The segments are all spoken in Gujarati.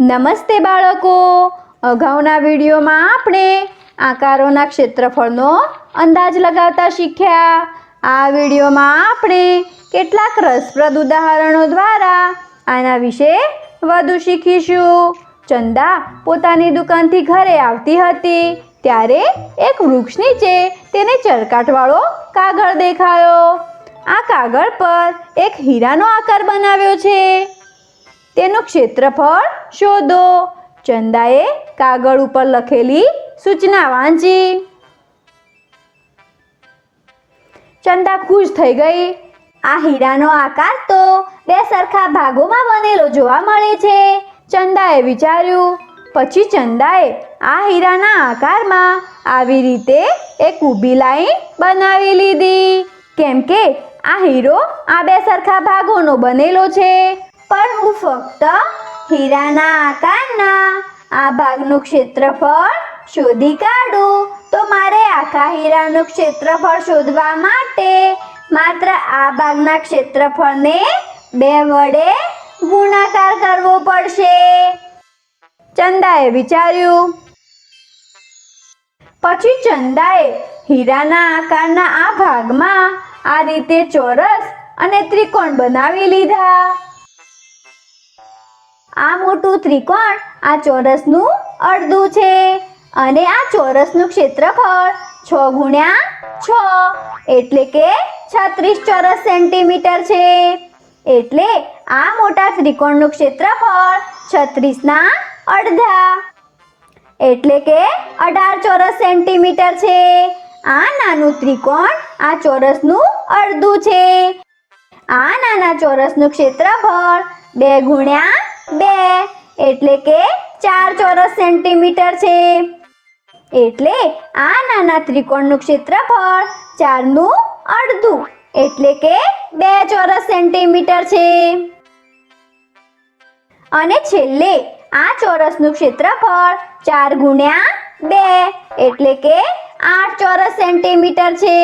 નમસ્તે બાળકો, અગાઉના વિડીયોમાં આપણે આકારોના ક્ષેત્રફળનો અંદાજ લગાવતા શીખ્યા। આ વિડીયોમાં આપણે કેટલાક રસપ્રદ ઉદાહરણો દ્વારા આના વિશે વધુ શીખીશું। ચંદા પોતાની દુકાનથી ઘરે આવતી હતી ત્યારે એક વૃક્ષ નીચે તેને ચરકાટવાળો કાગળ દેખાયો। આ કાગળ પર એક હીરાનો આકાર બનાવ્યો છે, તેનું ક્ષેત્રફળ શોધો। ચંદાએ કાગળ ઉપર લખેલી સૂચના વાંચી। ચંદા ખુશ થઈ ગઈ। આ હીરાનો આકાર તો બે સરખા ભાગોમાં બનેલો જોવા મળે છે, ચંદાએ વિચાર્યું। પછી ચંદાએ આ હીરાના આકારમાં આવી રીતે એક ઊભી લાઈન બનાવી લીધી, કેમ કે આ હીરો આ બે સરખા ભાગોનો બનેલો છે। પણ હું ફક્ત હીરાના આકારના આ ભાગનું ક્ષેત્રફળ શોધી કાઢું તો મારે આખા હીરાનું ક્ષેત્રફળ શોધવા માટે માત્ર આ ભાગના ક્ષેત્રફળને 2 વડે ગુણાકાર કરવો પડશે, ચંદાએ વિચાર્યું। પછી ચંદાએ હીરાના આકારના આ ભાગમાં આ રીતે ચોરસ અને ત્રિકોણ બનાવી લીધા। આ મોટું ત્રિકોણ આ ચોરસનું અડધું છે અને આ ચોરસનું ક્ષેત્રફળ 6 ગુણ્યા 6 એટલે કે 36 ચોરસ સેન્ટીમીટર છે। એટલે આ મોટા ત્રિકોણનું ક્ષેત્રફળ 36ના અડધા એટલે કે 18 ચોરસ સેન્ટીમીટર છે। આ નાનું ત્રિકોણ આ ચોરસનું અડધું છે। આ નાના ચોરસનું ક્ષેત્રફળ 2 ગુણ્યા 2 એટલે કે 4 ચોરસ સેન્ટીમીટર છે। એટલે આ નાના ત્રિકોણનું ક્ષેત્રફળ 4નું અડધું એટલે કે 2 ચોરસ સેન્ટીમીટર છે। અને છેલ્લે આ ચોરસનું ક્ષેત્રફળ 4 ગુણ્યા 2 એટલે કે 8 ચોરસ સેન્ટીમીટર છે।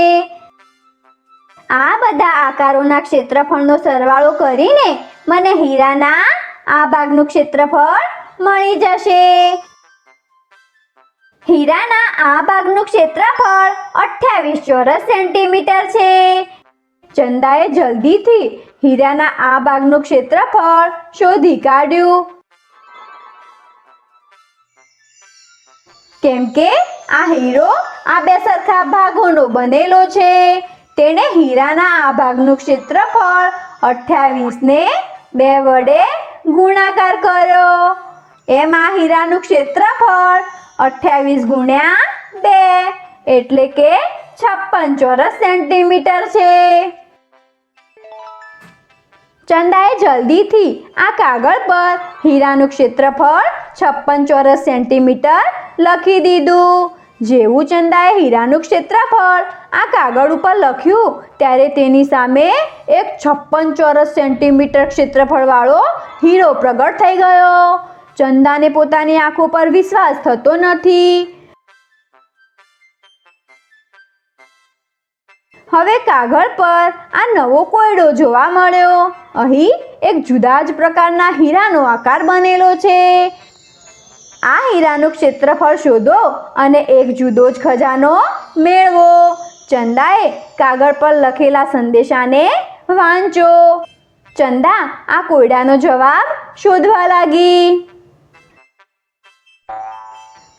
આ બધા આકારોના ક્ષેત્રફળનો સરવાળો કરીને મને હીરાના આ ભાગનું ક્ષેત્રફળ મળી જશે। હીરાના આ ભાગનું ક્ષેત્રફળ 28 ચોરસ સેન્ટીમીટર છે। ચંદાએ જલ્દીથી હીરાના આ ભાગનું ક્ષેત્રફળ શોધી કાઢ્યું, કેમ કે આ હીરો આ બે સરખા ભાગોનો બનેલો છે। તેણે હીરાના આ ભાગનું ક્ષેત્રફળ 28ને 2 વડે ગુણાકાર કર્યો। એમ આ હીરાનું ક્ષેત્રફળ 28 ગુણ્યા 2 એટલે કે 56 ચોરસ સેન્ટીમીટર છે। ચંદાએ જલ્દીથી આ કાગળ પર હીરાનું ક્ષેત્રફળ 56 ચોરસ સેન્ટીમીટર લખી દીધું। જેવું ચંદાએ હીરાનું ક્ષેત્રફળ આ કાગળ ઉપર લખ્યું ત્યારે તેની સામે એક 56 ચોરસ સેન્ટીમીટર ક્ષેત્રફળવાળો હીરો પ્રગટ થઈ ગયો। ચંદાને પોતાની આંખો પર વિશ્વાસ થતો નથી। હવે કાગળ પર આ નવો કોયડો જોવા મળ્યો। અહીં એક જુદા જ પ્રકારના હીરાનો આકાર બનેલો છે। આ હીરાનું ક્ષેત્રફળ શોધો અને એક જુદો જ ખજાનો મેળવો। ચંદાએ કાગળ પર લખેલા સંદેશાને વાંચ્યો। ચંદા આ કોયડાનો જવાબ શોધવા લાગી।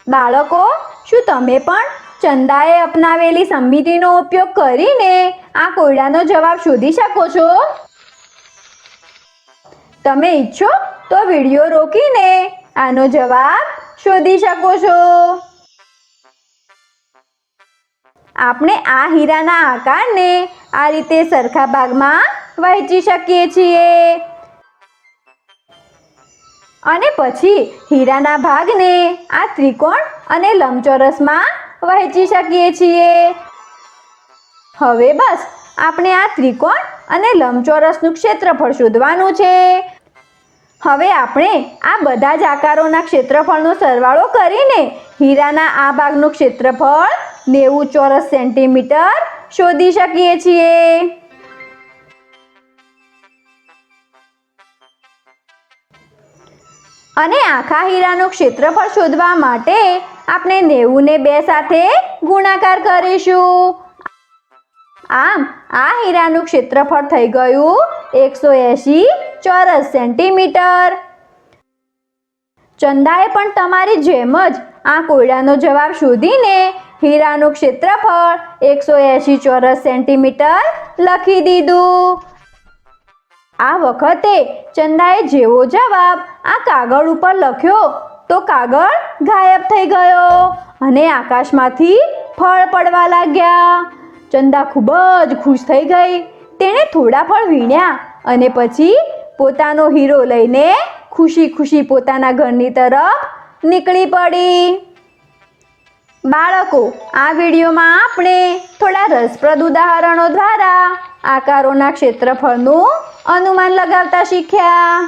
બાળકો, શું તમે પણ ચંદાએ અપનાવેલી સમજૂતીનો ઉપયોગ કરીને આ કોયડાનો જવાબ શોધી શકો છો? તમે ઈચ્છો તો વિડીયો રોકીને આનો જવાબ શોધી શકો છો। આપણે આ હીરાના આકારને આ રીતે સરખા ભાગમાં વહેંચી શકીએ છીએ અને પછી હીરાના ભાગને આ ત્રિકોણ અને લંબચોરસમાં વહેંચી શકીએ છીએ। હવે બસ આપણે આ ત્રિકોણ અને લંબચોરસનું ક્ષેત્રફળ શોધવાનું છે। હવે આપણે આ બધા જ આકારોના ક્ષેત્રફળનો સરવાળો કરીને હીરાના આ ભાગનું ક્ષેત્રફળ 90 ચોરસ સેન્ટીમીટર શોધી શકીએ છીએ। અને આખા હીરાનું ક્ષેત્રફળ શોધવા માટે આપણે 90 ને 2 સાથે ગુણાકાર કરીશું. આમ આ હીરાનું ક્ષેત્રફળ થઈ ગયું 180 ચોરસ સેન્ટીમીટર. ચંદાએ પણ તમારી જેમ જ આ કોયડાનો જવાબ શોધીને હીરાનું ક્ષેત્રફળ 180 ચોરસ સેન્ટીમીટર લખી દીધું. આ વખતે ચંદાએ જેવો જવાબ આ કાગળ ઉપર લખ્યો તો કાગળ ગાયબ થઈ ગયો અને આકાશમાંથી ફળ પડવા લાગ્યા. ચંદા ખૂબ જ ખુશ થઈ ગઈ. તેણે થોડા ફળ વીણ્યા અને પછી પોતાનો હીરો લઈને ખુશી ખુશી પોતાના ઘરની તરફ નીકળી પડી. બાળકો, આ વિડીયોમાં આપણે થોડા રસપ્રદ ઉદાહરણો દ્વારા આકારોના ક્ષેત્રફળનું અનુમાન લગાવતા શીખ્યા.